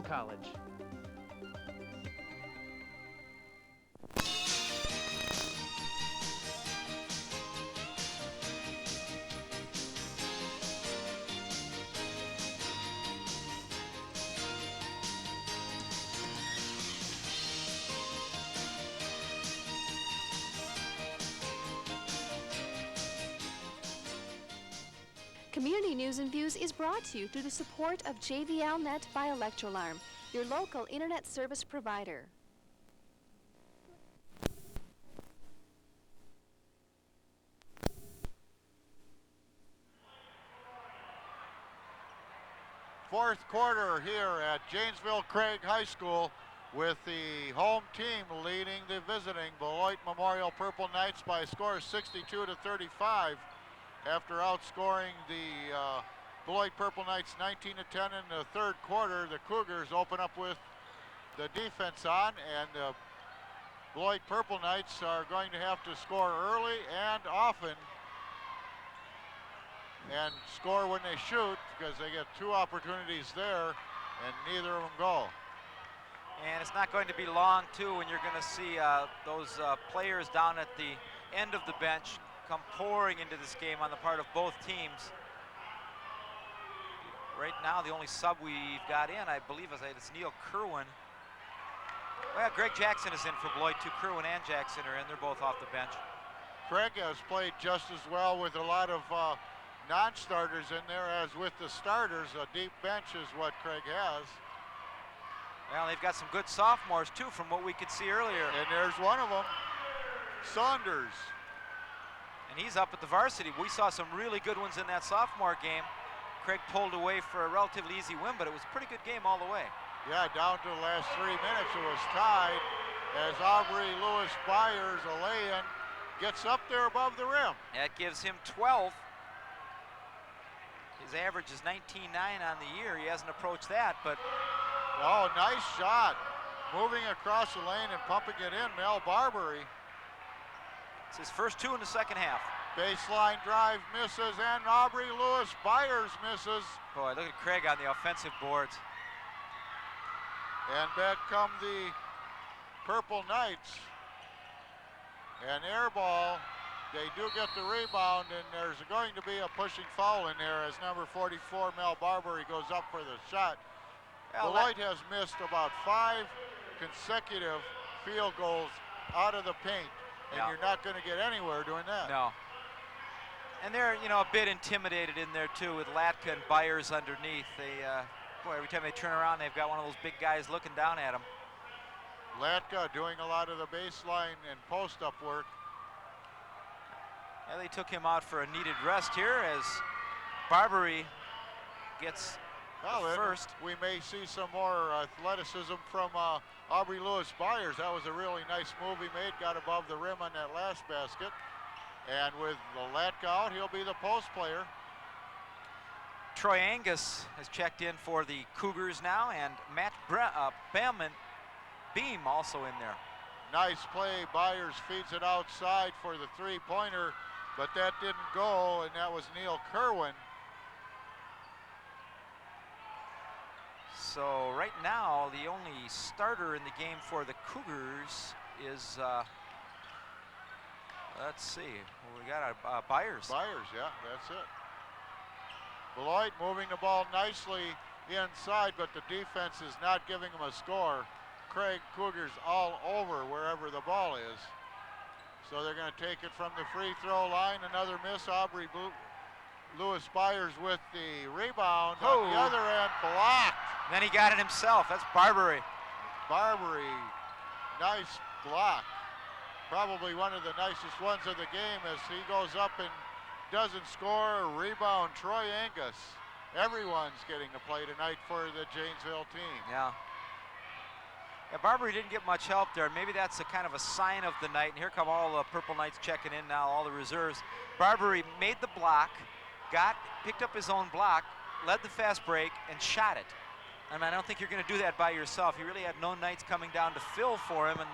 College. Community News and Views is brought to you through the support of JVL Net by Electrolarm, your local internet service provider. Fourth quarter here at Janesville Craig High School with the home team leading the visiting Beloit Memorial Purple Knights by a score of 62-35 after outscoring the Beloit Purple Knights 19-10 in the third quarter. The Cougars open up with the defense on, and the Beloit Purple Knights are going to have to score early and often and score when they shoot, because they get two opportunities there and neither of them go. And it's not going to be long too when you're going to see those players down at the end of the bench come pouring into this game on the part of both teams. Right now the only sub we've got in, I believe, is Neil Kerwin. Well, Greg Jackson is in for Beloit too. Kerwin and Jackson are in. They're both off the bench. Craig has played just as well with a lot of non-starters in there as with the starters. A deep bench is what Craig has. Well, they've got some good sophomores too from what we could see earlier. And there's one of them, Saunders. And he's up at the varsity. We saw some really good ones in that sophomore game. Craig pulled away for a relatively easy win, but it was a pretty good game all the way. Yeah, down to the last 3 minutes it was tied as Aubrey Lewis-Byers, a lay-in, gets up there above the rim. That gives him 12. His average is 19.9 on the year. He hasn't approached that, but... Oh, nice shot. Moving across the lane and pumping it in, Mel Barbary. It's his first two in the second half. Baseline drive misses, and Aubrey Lewis-Byers misses. Boy, look at Craig on the offensive boards. And back come the Purple Knights. An air ball. They do get the rebound, and there's going to be a pushing foul in there as number 44, Mel Barbary, goes up for the shot. Well, Beloit has missed about 5 consecutive field goals out of the paint, and you're not going to get anywhere doing that. No. And they're, you know, a bit intimidated in there too with Latka and Byers underneath. They, boy, every time they turn around, they've got one of those big guys looking down at them. Latka doing a lot of the baseline and post-up work. Yeah, they took him out for a needed rest here as Barbary gets first. We may see some more athleticism from Aubrey Lewis-Byers. That was a really nice move he made, got above the rim on that last basket. And with the Latka out, he'll be the post player. Troy Angus has checked in for the Cougars now, and Matt Beam also in there. Nice play. Byers feeds it outside for the three-pointer, but that didn't go, and that was Neil Kerwin. So right now, the only starter in the game for the Cougars is, let's see, we got Byers. Byers, yeah, that's it. Beloit moving the ball nicely inside, but the defense is not giving them a score. Craig Cougars all over wherever the ball is. So they're going to take it from the free throw line. Another miss. Aubrey Lewis-Byers with the rebound. Oh. On the other end, blocked. Then he got it himself. That's Barbary. Barbary, nice block. Probably one of the nicest ones of the game as he goes up and doesn't score. Rebound, Troy Angus. Everyone's getting a play tonight for the Janesville team. Yeah. Yeah, Barbary didn't get much help there. Maybe that's a kind of a sign of the night. And here come all the Purple Knights checking in now, all the reserves. Barbary made the block, picked up his own block, led the fast break, and shot it. I mean, I don't think you're going to do that by yourself. You really had no Knights coming down to fill for him and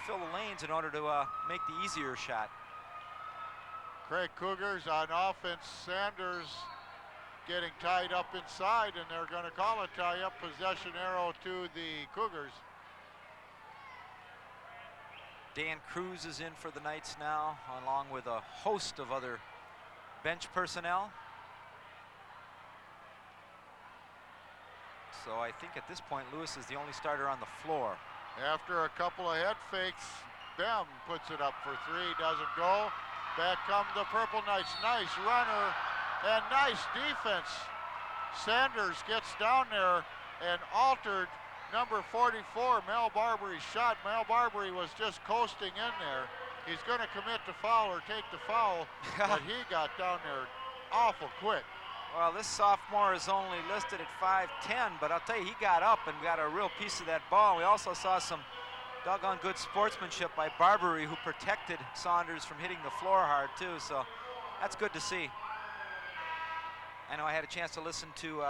fill the lanes in order to make the easier shot. Craig Cougars on offense. Sanders getting tied up inside, and they're going to call a tie-up, possession arrow to the Cougars. Dan Cruz is in for the Knights now, along with a host of other bench personnel. So I think at this point, Lewis is the only starter on the floor. After a couple of head fakes, Bem puts it up for three, doesn't go. Back come the Purple Knights, nice runner and nice defense. Sanders gets down there and altered number 44, Mel Barbary's shot. Mel Barbary was just coasting in there. He's going to commit the foul or take the foul, but he got down there awful quick. Well, this sophomore is only listed at 5'10", but I'll tell you, he got up and got a real piece of that ball. We also saw some doggone good sportsmanship by Barbary, who protected Saunders from hitting the floor hard, too, so that's good to see. I know I had a chance to listen to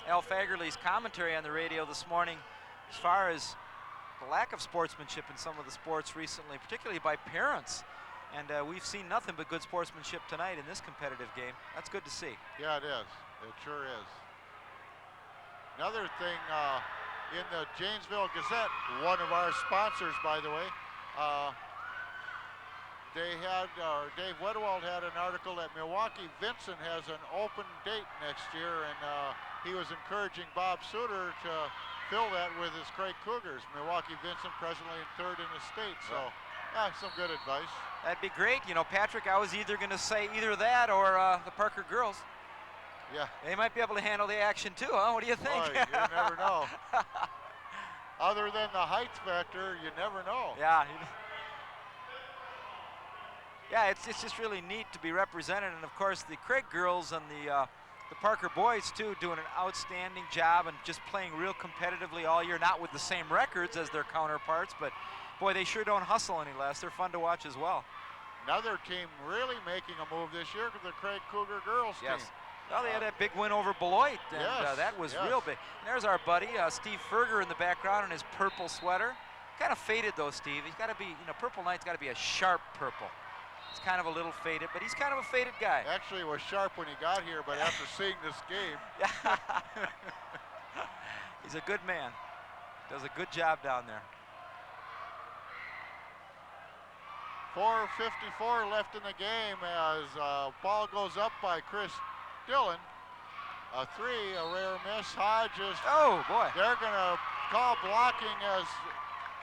Al Fagerly's commentary on the radio this morning as far as the lack of sportsmanship in some of the sports recently, particularly by parents. And we've seen nothing but good sportsmanship tonight in this competitive game. That's good to see. Yeah, it is. It sure is. Another thing in the Janesville Gazette, one of our sponsors, by the way, they had, Dave Wedewald had an article that Milwaukee Vincent has an open date next year, and he was encouraging Bob Suter to fill that with his Craig Cougars. Milwaukee Vincent presently in third in the state, so some good advice. That'd be great. You know, Patrick, I was either going to say either that or the Parker girls. Yeah. They might be able to handle the action too, huh? What do you think? Boy, you never know. Other than the height factor, you never know. Yeah. Yeah, it's just really neat to be represented, and of course the Craig girls and the Parker boys too doing an outstanding job and just playing real competitively all year, not with the same records as their counterparts, but boy, they sure don't hustle any less. They're fun to watch as well. Another team really making a move this year, the Craig Cougar girls team. Well, they had that big win over Beloit, and that was real big. And there's our buddy, Steve Ferger, in the background in his purple sweater. Kind of faded though, Steve. He's got to be, you know, Purple Knight's got to be a sharp purple. It's kind of a little faded, but he's kind of a faded guy. Actually, it was sharp when he got here, but after seeing this game. He's a good man. Does a good job down there. 4:54 left in the game as ball goes up by Chris Dillons. A three, a rare miss. Hodges. Oh, boy. They're going to call blocking as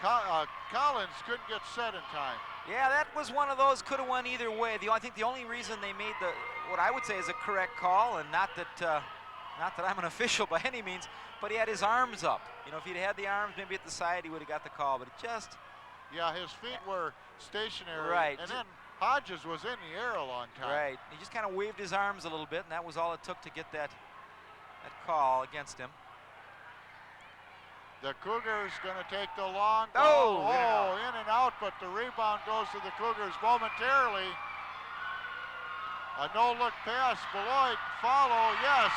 Collins couldn't get set in time. Yeah, that was one of those could have went either way. I think the only reason they made what I would say is a correct call, and not that I'm an official by any means, but he had his arms up. You know, if he'd had the arms maybe at the side, he would have got the call, but it just... Yeah, his feet were stationary. Right. And then Hodges was in the air a long time. Right. He just kind of waved his arms a little bit, and that was all it took to get that call against him. The Cougars going to take the long ball. Oh, in and out, but the rebound goes to the Cougars momentarily. A no-look pass. Beloit follow, yes.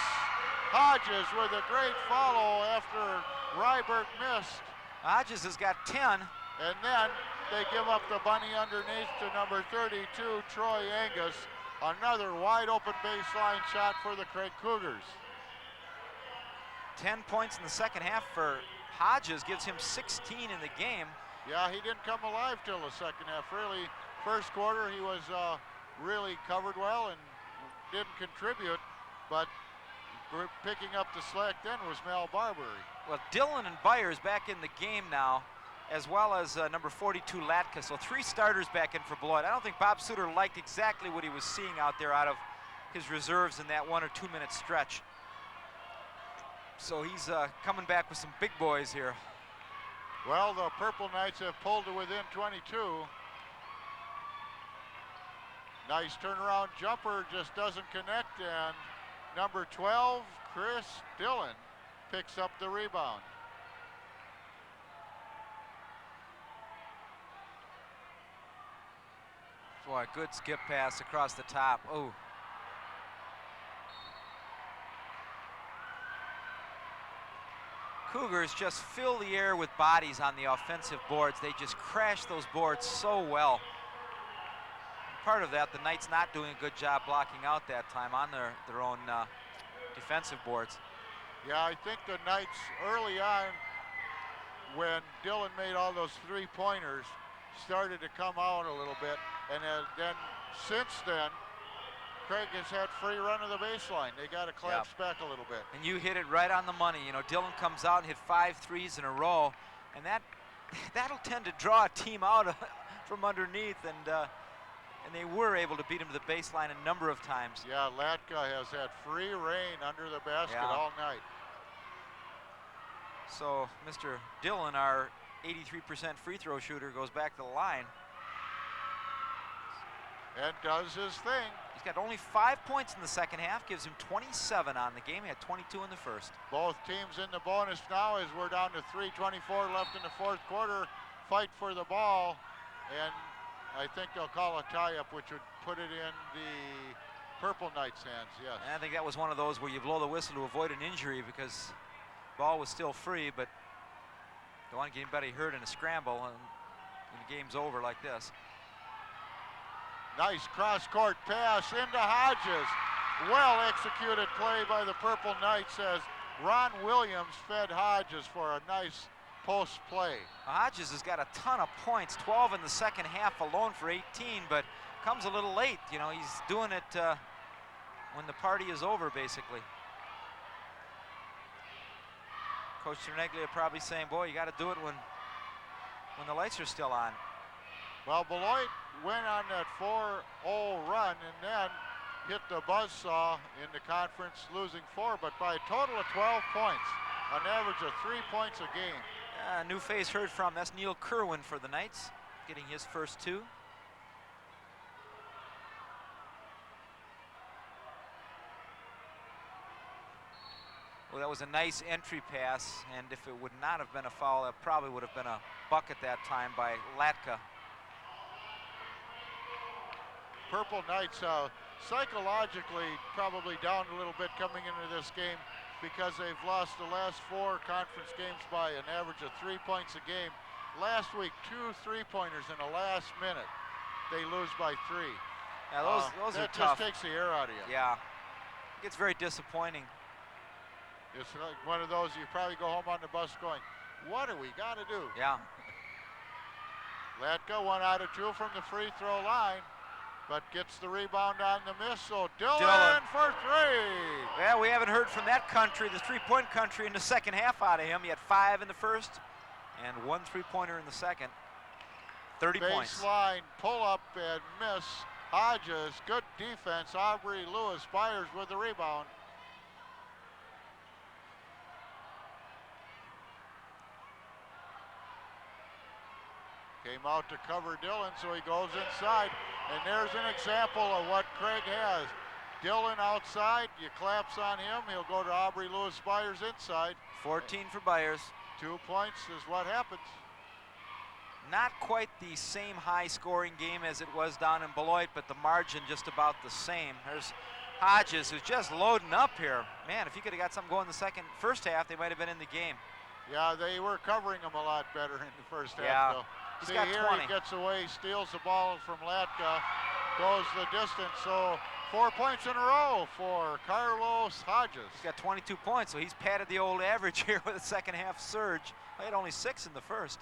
Hodges with a great follow after Ryberg missed. Hodges has got 10. And then they give up the bunny underneath to number 32, Troy Angus. Another wide open baseline shot for the Craig Cougars. 10 points in the second half for Hodges, gives him 16 in the game. Yeah, he didn't come alive till the second half. Really, first quarter he was really covered well and didn't contribute, but picking up the slack then was Mel Barbary. Well, Dillon and Byers back in the game now, as well as number 42, Latkas. So 3 starters back in for Beloit. I don't think Bob Suter liked exactly what he was seeing out there out of his reserves in that 1 or 2 minute stretch. So he's coming back with some big boys here. Well, the Purple Knights have pulled to within 22. Nice turnaround jumper, just doesn't connect, and number 12, Chris Dillons, picks up the rebound. Boy, good skip pass across the top. Oh. Cougars just fill the air with bodies on the offensive boards. They just crash those boards so well. Part of that, the Knights not doing a good job blocking out that time on their own defensive boards. Yeah, I think the Knights early on, when Dillon made all those three-pointers, started to come out a little bit, and then since then, Craig has had free run of the baseline. They got to collapse back a little bit. And you hit it right on the money. You know, Dillon comes out and hit 5 threes in a row, and that'll tend to draw a team out from underneath, and they were able to beat him to the baseline a number of times. Yeah, Latka has had free reign under the basket all night. So Mr. Dillon, our 83% free throw shooter, goes back to the line. And does his thing. He's got only 5 points in the second half, gives him 27 on the game. He had 22 in the first. Both teams in the bonus now as we're down to 3:24 left in the fourth quarter. Fight for the ball, and I think they'll call a tie-up, which would put it in the Purple Knights' hands, yes. And I think that was one of those where you blow the whistle to avoid an injury because the ball was still free, but don't want to get anybody hurt in a scramble, and the game's over like this. Nice cross-court pass into Hodges. Well-executed play by the Purple Knights as Ron Williams fed Hodges for a nice post play. Hodges has got a ton of points, 12 in the second half alone for 18, but comes a little late. You know, he's doing it when the party is over, basically. Coach Cerneglia probably saying, boy, you got to do it when the lights are still on. Well, Beloit went on that 4-0 run and then hit the buzzsaw in the conference, losing 4, but by a total of 12 points, an average of 3 points a game. New face heard from, that's Neil Kerwin for the Knights, getting his first 2. Well, that was a nice entry pass, and if it would not have been a foul, it probably would have been a buck at that time by Latka. Purple Knights psychologically probably down a little bit coming into this game because they've lost the last 4 conference games by an average of 3 points a game. Last week, 2 3-pointers in the last minute. They lose by 3. Yeah, those are that tough. just takes the air out of you. Yeah, it gets very disappointing. It's like one of those you probably go home on the bus going, what do we got to do? Yeah. Latka 1 out of 2 from the free throw line, but gets the rebound on the miss, so Dillon for 3. Well, we haven't heard from that country, the three-point country, in the second half out of him. He had 5 in the first and 1 3-pointer in the second. 30 points. Baseline pull up and miss. Hodges, good defense. Aubrey Lewis-Byers with the rebound. Came out to cover Dillon, so he goes inside. And there's an example of what Craig has. Dillon outside, you collapse on him, he'll go to Aubrey Lewis-Byers inside. 14 for Byers. 2 points is what happens. Not quite the same high-scoring game as it was down in Beloit, but the margin just about the same. There's Hodges, who's just loading up here. Man, if he could have got something going in the first half, they might have been in the game. Yeah, they were covering him a lot better in the first half, yeah. though. He's See, got here 20. he gets away, steals the ball from Latka, goes the distance, so 4 points in a row for Carlos Hodges. He's got 22 points, so he's padded the old average here with a second half surge. He had only 6 in the first.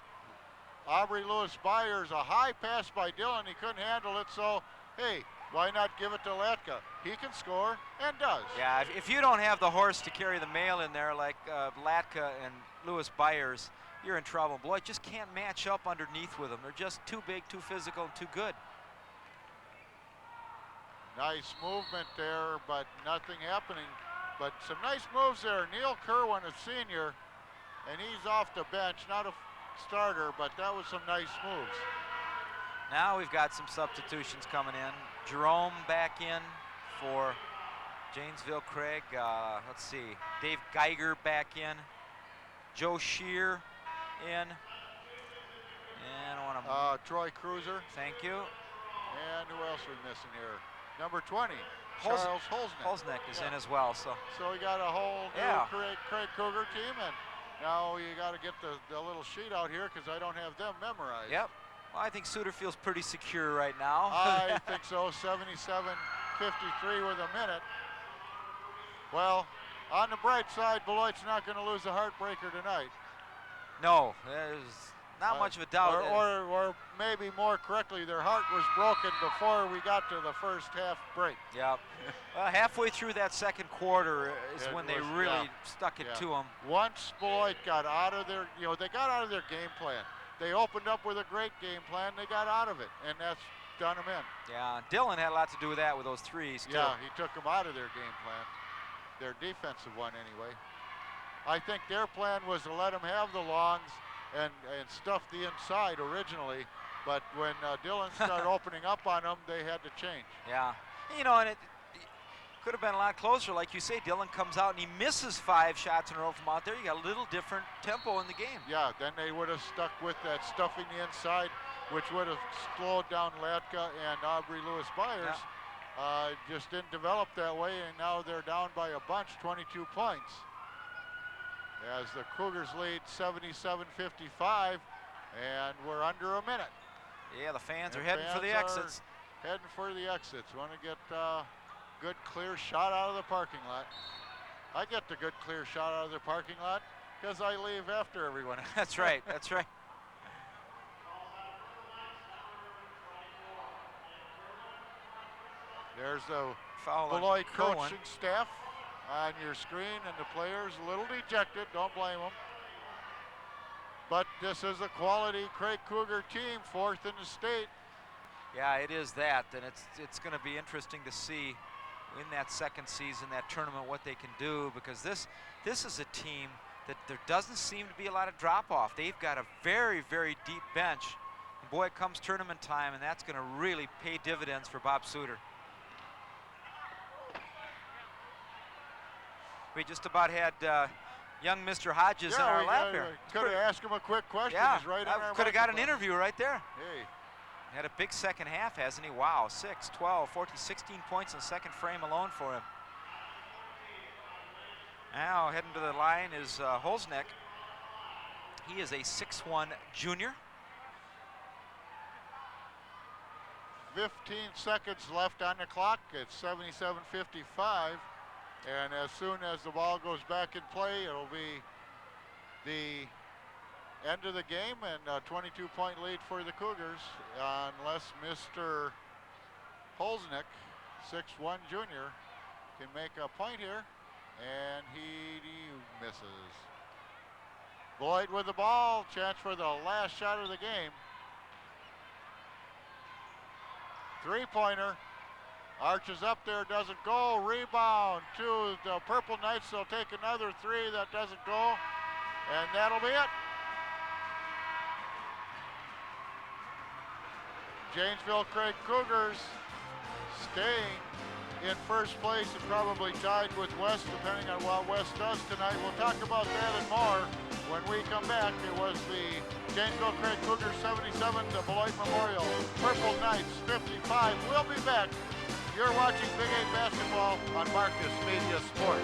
Aubrey Lewis-Byers, a high pass by Dillon, he couldn't handle it, so hey, why not give it to Latka? He can score, and does. Yeah, if you don't have the horse to carry the mail in there like Latka and Lewis-Byers, you're in trouble. Beloit just can't match up underneath with them. They're just too big, too physical, and too good. Nice movement there, but nothing happening. But some nice moves there. Neil Kerwin, a senior, and he's off the bench. Not a starter, but that was some nice moves. Now we've got some substitutions coming in. Jerome back in for Janesville Craig. Let's see, Dave Geiger back in. Joe Shear in. And I want to... Troy Cruiser. Thank you. And who else are we missing here? Number 20, Charles Holzneck. Holzneck is in as well. So we got a whole new Craig Cougar team, and now you got to get the little sheet out here because I don't have them memorized. Yep. Well, I think Suter feels pretty secure right now. I think so. 77-53 with a minute. Well, On the bright side, Beloit's not going to lose a heartbreaker tonight. No, there's not much of a doubt. Or maybe more correctly, their heart was broken before we got to the first half break. Yeah. Well, halfway through that second quarter is when they really stuck it to them. Once Beloit got out of their, they got out of their game plan. They opened up with a great game plan. They got out of it, and that's done them in. Yeah, Dillon had a lot to do with that with those threes, too. Yeah, he took them out of their game plan. Their defensive one, anyway. I think their plan was to let them have the longs and stuff the inside originally, but when Dillon started opening up on them, they had to change. Yeah, and it could have been a lot closer. Like you say, Dillon comes out and he misses 5 shots in a row from out there. You got a little different tempo in the game. Yeah, then they would have stuck with that stuffing the inside, which would have slowed down Latka and Aubrey Lewis-Byers. Yeah. Just didn't develop that way, and now they're down by a bunch, 22 points. As the Cougars lead 77-55, and we're under a minute. Yeah, the fans are heading for the exits. Heading for the exits. Want to get good clear shot out of the parking lot. I get the good clear shot out of the parking lot because I leave after everyone. That's right, that's right. There's the foul Beloit coaching staff on your screen, and the players a little dejected. Don't blame them. But this is a quality Craig Cougar team, 4th in the state. Yeah, it is that, and it's going to be interesting to see in that second season, that tournament, what they can do, because this is a team that there doesn't seem to be a lot of drop-off. They've got a very, very deep bench. And boy, it comes tournament time, and that's going to really pay dividends for Bob Suter. We just about had young Mr. Hodges in our lap here. Could have asked him a quick question. Yeah, He's right in our could have got an interview right there. Hey. Had a big second half, hasn't he? Wow, 6, 12, 14, 16 points in the second frame alone for him. Now heading to the line is Holzneck. He is a 6'1" junior. 15 seconds left on the clock. It's 77-55. And as soon as the ball goes back in play, it'll be the end of the game and a 22-point lead for the Cougars, unless Mr. Holzneck, 6'1" junior, can make a point here, and he misses. Beloit with the ball, chance for the last shot of the game. 3-pointer. Arches up there, doesn't go. Rebound to the Purple Knights. They'll take another 3 that doesn't go, and that'll be it. Janesville Craig Cougars staying in first place and probably tied with West, depending on what West does tonight. We'll talk about that and more when we come back. It was the Janesville Craig Cougars 77, the Beloit Memorial Purple Knights 55. We'll be back. You're watching Big 8 basketball on Marcus Media Sports.